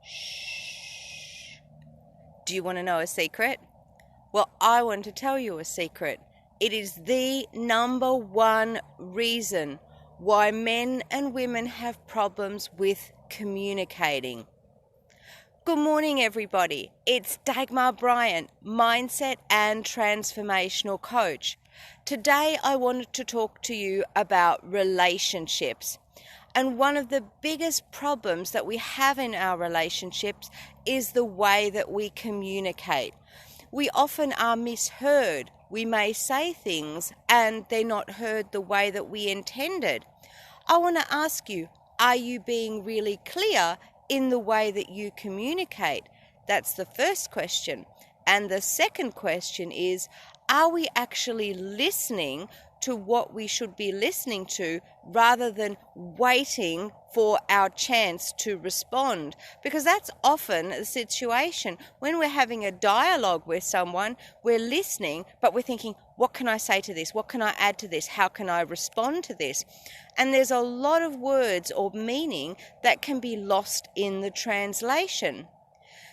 Shh. Do you want to know a secret? Well, I want to tell you a secret. It is the number one reason why men and women have problems with communicating. Good morning, everybody. It's Dagmar Bryant, Mindset and Transformational Coach. Today, I wanted to talk to you about relationships. And one of the biggest problems that we have in our relationships is the way that we communicate. We often are misheard. We may say things and they're not heard the way that we intended. I want to ask you, are you being really clear in the way that you communicate? That's the first question. And the second question is, are we actually listening to what we should be listening to rather than waiting for our chance to respond? Because that's often the situation. When we're having a dialogue with someone, we're listening, but we're thinking, what can I say to this? What can I add to this? How can I respond to this? And there's a lot of words or meaning that can be lost in the translation.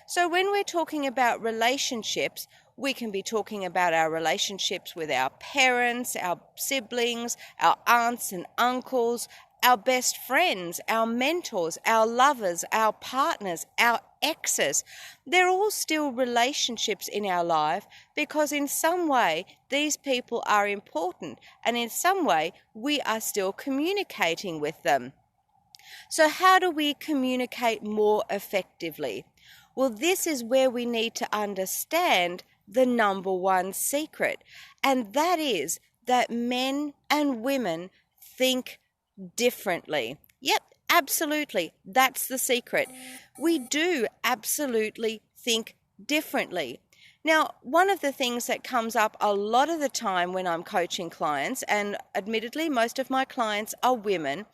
So when we're talking about relationships, we can be talking about our relationships with our parents, our siblings, our aunts and uncles, our best friends, our mentors, our lovers, our partners, our exes. They're all still relationships in our life because in some way these people are important and in some way we are still communicating with them. So how do we communicate more effectively? Well, this is where we need to understand the number one secret, and that is that men and women think differently. Yep, absolutely. That's the secret. We do absolutely think differently. Now, one of the things that comes up a lot of the time when I'm coaching clients, and admittedly most of my clients are women,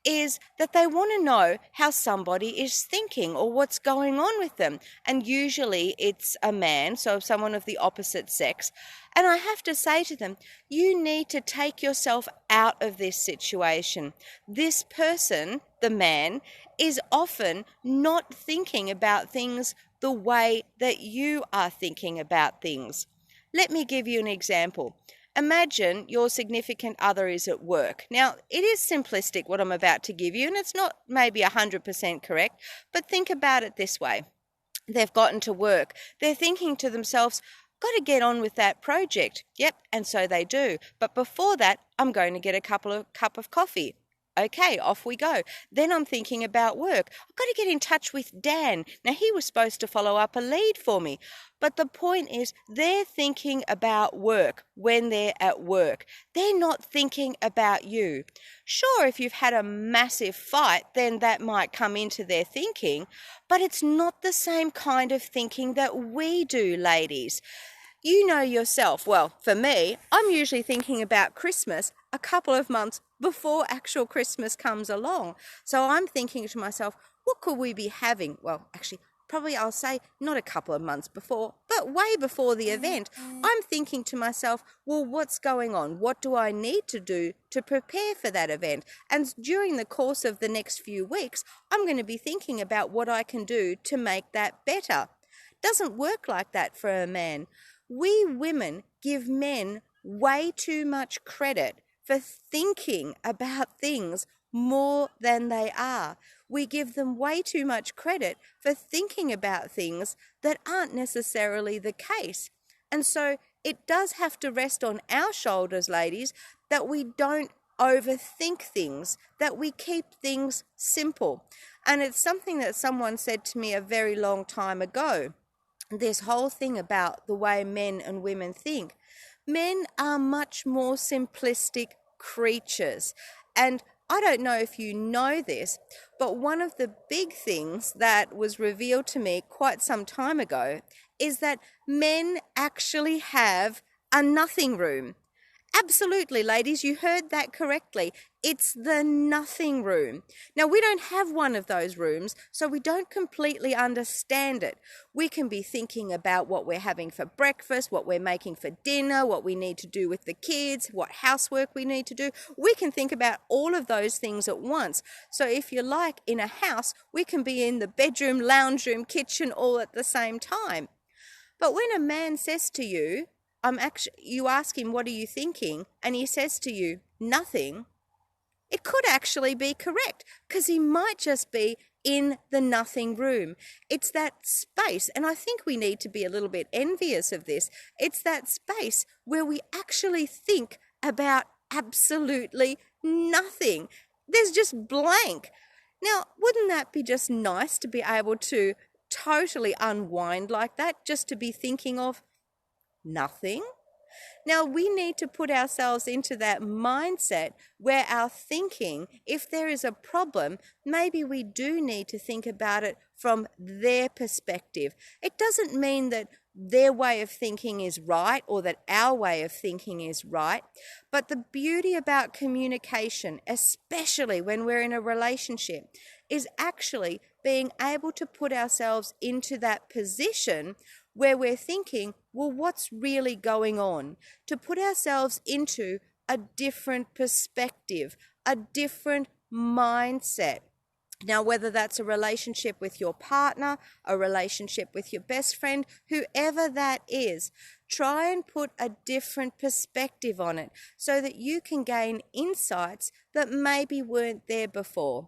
is that they want to know how somebody is thinking or what's going on with them. And usually it's a man, so someone of the opposite sex. And I have to say to them, you need to take yourself out of this situation. This person, the man, is often not thinking about things the way that you are thinking about things. Let me give you an example. Imagine your significant other is at work. Now, it is simplistic what I'm about to give you, and it's not maybe 100% correct, but think about it this way. They've gotten to work. They're thinking to themselves, got to get on with that project. Yep, and so they do. But before that, I'm going to get a cup of coffee. Okay, off we go. Then I'm thinking about work. I've got to get in touch with Dan. Now, he was supposed to follow up a lead for me. But the point is, they're thinking about work when they're at work. They're not thinking about you. Sure, if you've had a massive fight, then that might come into their thinking. But it's not the same kind of thinking that we do, ladies. You know yourself. Well, for me, I'm usually thinking about Christmas a couple of months before actual Christmas comes along. So I'm thinking to myself, what could we be having? Well, actually, probably I'll say not a couple of months before, but way before the event. I'm thinking to myself, well, what's going on? What do I need to do to prepare for that event? And during the course of the next few weeks, I'm going to be thinking about what I can do to make that better. Doesn't work like that for a man. We women give men way too much credit for thinking about things more than they are. We give them way too much credit for thinking about things that aren't necessarily the case. And so it does have to rest on our shoulders, ladies, that we don't overthink things, that we keep things simple. And it's something that someone said to me a very long time ago. This whole thing about the way men and women think. Men are much more simplistic creatures. And I don't know if you know this, but one of the big things that was revealed to me quite some time ago is that men actually have a nothing room. Absolutely, ladies, you heard that correctly. It's the nothing room. Now, we don't have one of those rooms, so we don't completely understand it. We can be thinking about what we're having for breakfast, what we're making for dinner, what we need to do with the kids, what housework we need to do. We can think about all of those things at once. So if you like, in a house, we can be in the bedroom, lounge room, kitchen all at the same time. But when a man says to you, you ask him, what are you thinking? And he says to you, nothing. It could actually be correct, because he might just be in the nothing room. It's that space, and I think we need to be a little bit envious of this. It's that space where we actually think about absolutely nothing. There's just blank. Now, wouldn't that be just nice to be able to totally unwind like that, just to be thinking of nothing? Now, we need to put ourselves into that mindset where our thinking, if there is a problem, maybe we do need to think about it from their perspective. It doesn't mean that their way of thinking is right or that our way of thinking is right. But the beauty about communication, especially when we're in a relationship, is actually being able to put ourselves into that position where we're thinking, well, what's really going on? To put ourselves into a different perspective, a different mindset. Now, whether that's a relationship with your partner, a relationship with your best friend, whoever that is, try and put a different perspective on it so that you can gain insights that maybe weren't there before.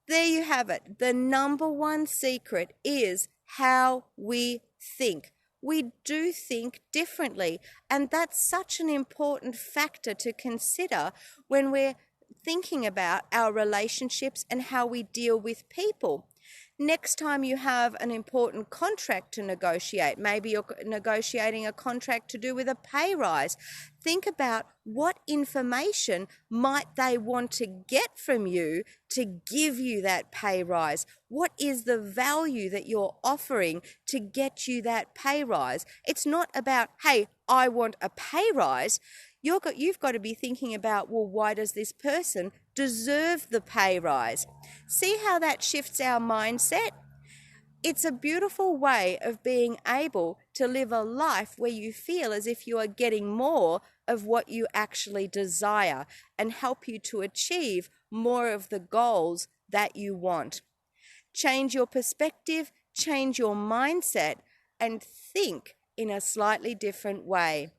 There you have it. The number one secret is how we think. We do think differently, and that's such an important factor to consider when we're thinking about our relationships and how we deal with people. Next time you have an important contract to negotiate, maybe you're negotiating a contract to do with a pay rise, think about what information might they want to get from you to give you that pay rise. What is the value that you're offering to get you that pay rise? It's not about, hey, I want a pay rise. You've got to be thinking about, well, why does this person deserve the pay rise? See how that shifts our mindset? It's a beautiful way of being able to live a life where you feel as if you are getting more of what you actually desire and help you to achieve more of the goals that you want. Change your perspective, change your mindset, and think in a slightly different way.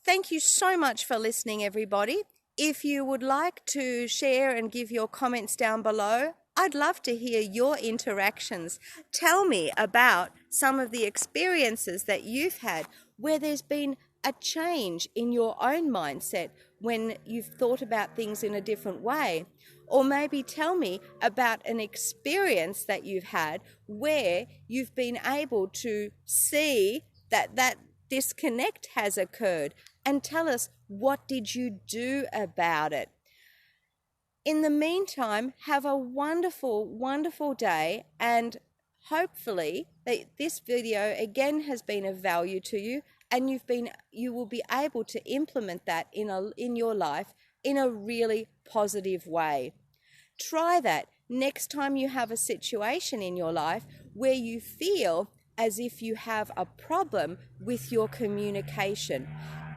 Thank you so much for listening, everybody. If you would like to share and give your comments down below, I'd love to hear your interactions. Tell me about some of the experiences that you've had where there's been a change in your own mindset when you've thought about things in a different way. Or maybe tell me about an experience that you've had where you've been able to see that disconnect has occurred, and tell us, what did you do about it? In the meantime, have a wonderful, wonderful day, and hopefully this video again has been of value to you, and you will be able to implement that in your life in a really positive way. Try that next time you have a situation in your life where you feel as if you have a problem with your communication.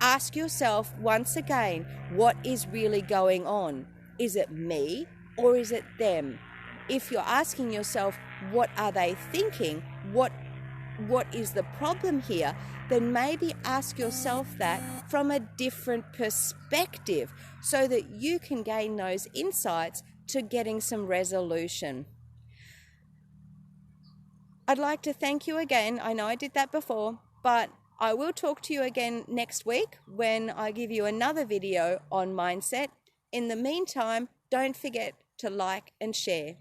Ask yourself once again, what is really going on? Is it me or is it them? If you're asking yourself, what are they thinking? What is the problem here? Then maybe ask yourself that from a different perspective so that you can gain those insights to getting some resolution. I'd like to thank you again. I know I did that before, but I will talk to you again next week when I give you another video on mindset. In the meantime, don't forget to like and share.